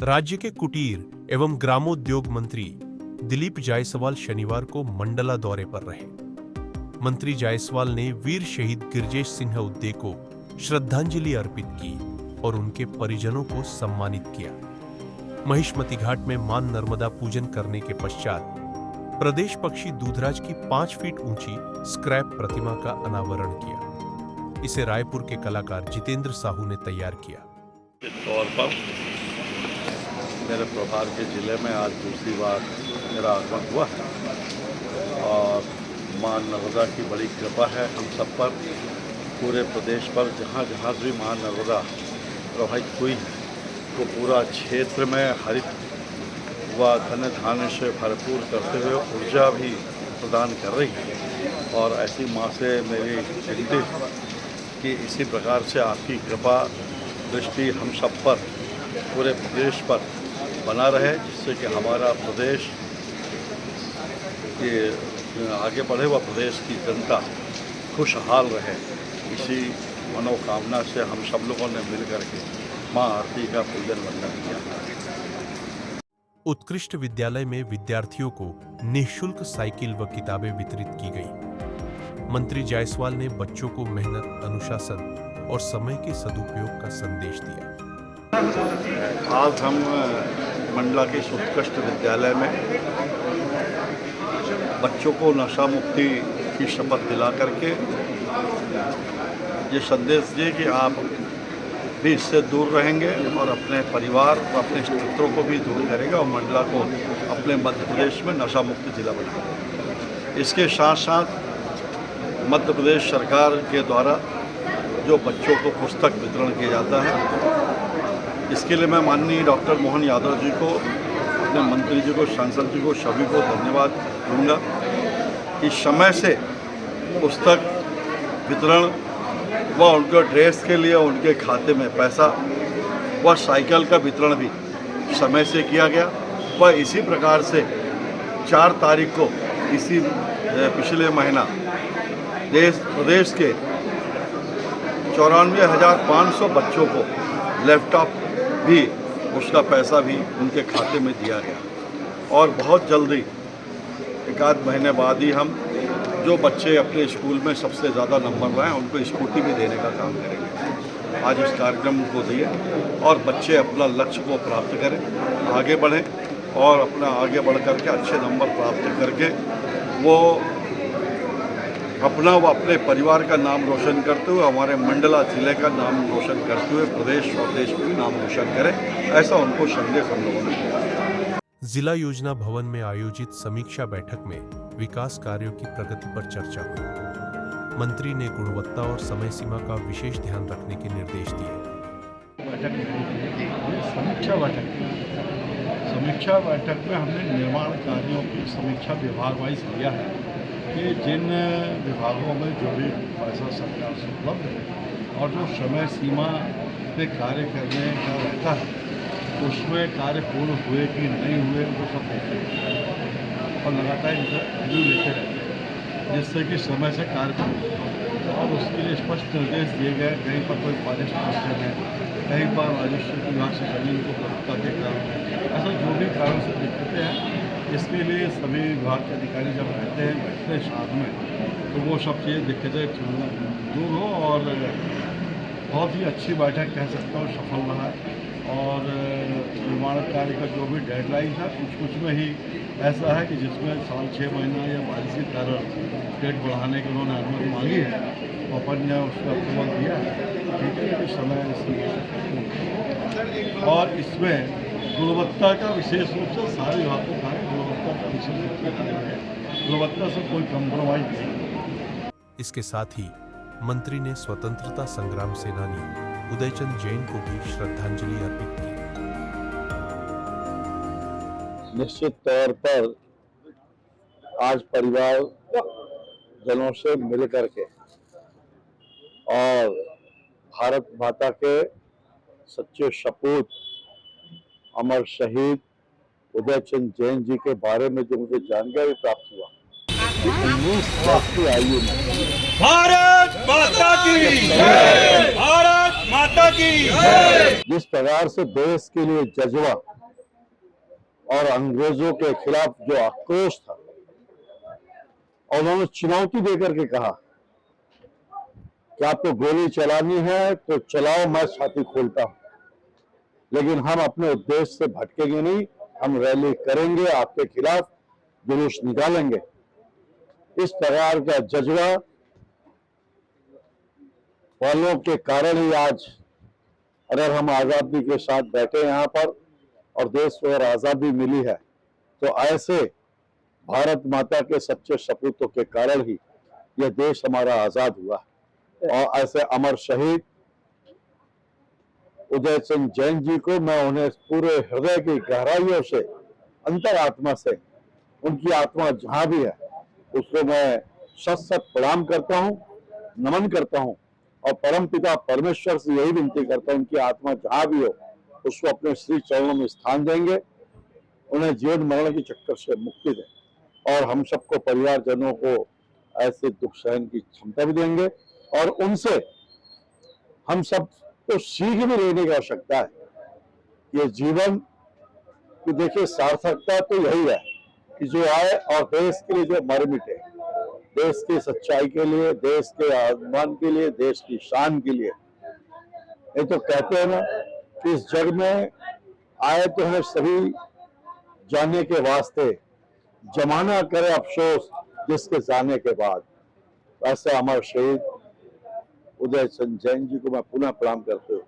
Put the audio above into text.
राज्य के कुटीर एवं ग्रामोद्योग मंत्री दिलीप जायसवाल शनिवार को मंडला दौरे पर रहे। मंत्री जायसवाल ने वीर शहीद गिरजेश सिंह उद्दे को श्रद्धांजलि अर्पित की और उनके परिजनों को सम्मानित किया। महिष्मती घाट में मां नर्मदा पूजन करने के पश्चात प्रदेश पक्षी दूधराज की 5 फीट ऊंची स्क्रैप प्रतिमा का अनावरण किया। इसे रायपुर के कलाकार जितेंद्र साहू ने तैयार किया। तौर पर मेरे प्रभार के जिले में आज दूसरी बार मेरा आगमन हुआ है और मां नर्मदा की बड़ी कृपा है हम सब पर। पूरे प्रदेश पर जहाँ जहाँ भी मां नर्मदा प्रवाहित हुई तो पूरा क्षेत्र में हरित व धन धान्य से भरपूर करते हुए ऊर्जा भी प्रदान कर रही है। और ऐसी माँ से मेरी विनती कि इसी प्रकार से आपकी कृपा दृष्टि हम सब पर पूरे प्रदेश पर बना रहे, जिससे कि हमारा प्रदेश के आगे बढ़े व प्रदेश की जनता खुशहाल रहे। इसी मनोकामना से हम सब लोगों ने मिलकर के माँ आरती का पूजन वंदन किया। उत्कृष्ट विद्यालय में विद्यार्थियों को निःशुल्क साइकिल व किताबें वितरित की गई। मंत्री जायसवाल ने बच्चों को मेहनत, अनुशासन और समय के सदुपयोग का संदेश दिया। आज हम मंडला के इस उत्कृष्ट विद्यालय में बच्चों को नशा मुक्ति की शपथ दिला करके ये संदेश दिए कि आप भी इससे दूर रहेंगे और अपने परिवार और अपने मित्रों को भी दूर करेंगे और मंडला को अपने मध्य प्रदेश में नशा मुक्त जिला बनाएंगे। इसके साथ साथ मध्य प्रदेश सरकार के द्वारा जो बच्चों को पुस्तक वितरण किया जाता है, इसके लिए मैं माननीय डॉक्टर मोहन यादव जी को, अपने मंत्री जी को, सांसद जी को, सभी को धन्यवाद दूंगा कि समय से पुस्तक वितरण व उनके ड्रेस के लिए उनके खाते में पैसा व साइकिल का वितरण भी समय से किया गया। व इसी प्रकार से 4 तारीख को इसी पिछले महीना प्रदेश के 94,500 बच्चों को लैपटॉप भी, उसका पैसा भी उनके खाते में दिया गया। और बहुत जल्दी 1 महीने बाद ही हम जो बच्चे अपने स्कूल में सबसे ज़्यादा नंबर लाएं उनको स्कूटी भी देने का काम करेंगे। आज इस कार्यक्रम को दिए और बच्चे अपना लक्ष्य को प्राप्त करें, आगे बढ़ें और अपना आगे बढ़ करके अच्छे नंबर प्राप्त करके वो अपना व अपने परिवार का नाम रोशन करते हुए हमारे मंडला जिले का नाम रोशन करते हुए प्रदेश और देश में नाम रोशन करें, ऐसा उनको संदेश हम लोगों ने दिया। जिला योजना भवन में आयोजित समीक्षा बैठक में विकास कार्यों की प्रगति पर चर्चा हुई। मंत्री ने गुणवत्ता और समय सीमा का विशेष ध्यान रखने के निर्देश दिए। समीक्षा बैठक में हमने निर्माण कार्यों की समीक्षा विभाग वाइज किया है कि जिन विभागों में जो भी पैसा सरकार से उपलब्ध है और जो समय सीमा पे कार्य करने का रहता है उसमें कार्य पूर्ण हुए कि नहीं हुए वो सब देखते हैं और लगातार रिव्यू लेते रहते हैं, जिससे कि समय से कार्य पूर्ण हो। और उसके लिए स्पष्ट निर्देश दिए गए। कहीं पर कोई फॉरेस्ट क्वेश्चन है, कहीं पर राजस्व विभाग से जमीन को उपलब्धता के कारण, ऐसा जो भी कारण से दिक्कतें हैं, इसके लिए सभी विभाग के अधिकारी जब रहते हैं, बैठते हैं साथ में, तो वो सब चीज़ें दिक्कतें दूर हो। और बहुत ही अच्छी बैठक कह सकता हूँ, सफल रहा। और निर्माण कार्य का जो भी डेडलाइन था कुछ में ही ऐसा है कि जिसमें 6 महीना या 22 के कारण डेट बढ़ाने की उन्होंने अनुमति मांगी है, अपन ने उसका अप्रूवल दिया है, ठीक है, कि समय और इसमें गुणवत्ता का विशेष रूप से सारे विभागों का गुणवत्ता का विशेष रूप से कार्य है, गुणवत्ता से कोई कम्प्रोमाइज नहीं। इसके साथ ही मंत्री ने स्वतंत्रता संग्राम सेनानी उदयचंद जैन को भी श्रद्धांजलि अर्पित की। निश्चित तौर पर आज परिवार जनों से मिल करके और भारत माता के सच्चे सपूत अमर शहीद उदयचंद जैन जी के बारे में जो मुझे जानकारी प्राप्त हुआ, 19 वर्ष की आयु में भारत माता की जय, भारत माता की जिस प्रकार से देश के लिए जज्बा और अंग्रेजों के खिलाफ जो आक्रोश था और उन्होंने चुनौती देकर के कहा कि आपको गोली चलानी है तो चलाओ, मैं छाती खोलता हूं, लेकिन हम अपने उद्देश्य से भटकेंगे नहीं, हम रैली करेंगे, आपके खिलाफ जुलूस निकालेंगे। इस प्रकार का जज्बा वालों के कारण ही आज अगर हम आजादी के साथ बैठे यहाँ पर और देश को अगर आजादी मिली है तो ऐसे भारत माता के सच्चे सपूतों के कारण ही यह देश हमारा आजाद हुआ है। और ऐसे अमर शहीद उदय चंद जैन जी को मैं उन्हें पूरे हृदय की गहराइयों से, अंतरात्मा से, उनकी आत्मा जहां भी है उसको मैं शत शत प्रणाम करता हूं, नमन करता हूं और परम पिता परमेश्वर से यही विनती करता हूं, उनकी आत्मा जहां भी हो उसको अपने श्री चरणों में स्थान देंगे, उन्हें जीवन मरण के चक्कर से मुक्ति दें और हम सबको, परिवारजनों को ऐसे दुख सहन की क्षमता भी देंगे और उनसे हम सब को सीख भी लेने की आवश्यकता है। ये जीवन की देखिए सार्थकता तो यही है कि जो आए और देश के लिए जो मर मिटे, देश की सच्चाई के लिए, देश के आत्मान के लिए, देश की शान के लिए। ये तो कहते हैं ना कि इस जग में आए तो हमें सभी जाने के वास्ते, जमाना करे अफसोस जिसके जाने के बाद। ऐसे अमर शहीद उदय चंद जैन जी को मैं पुनः प्रणाम करते हुए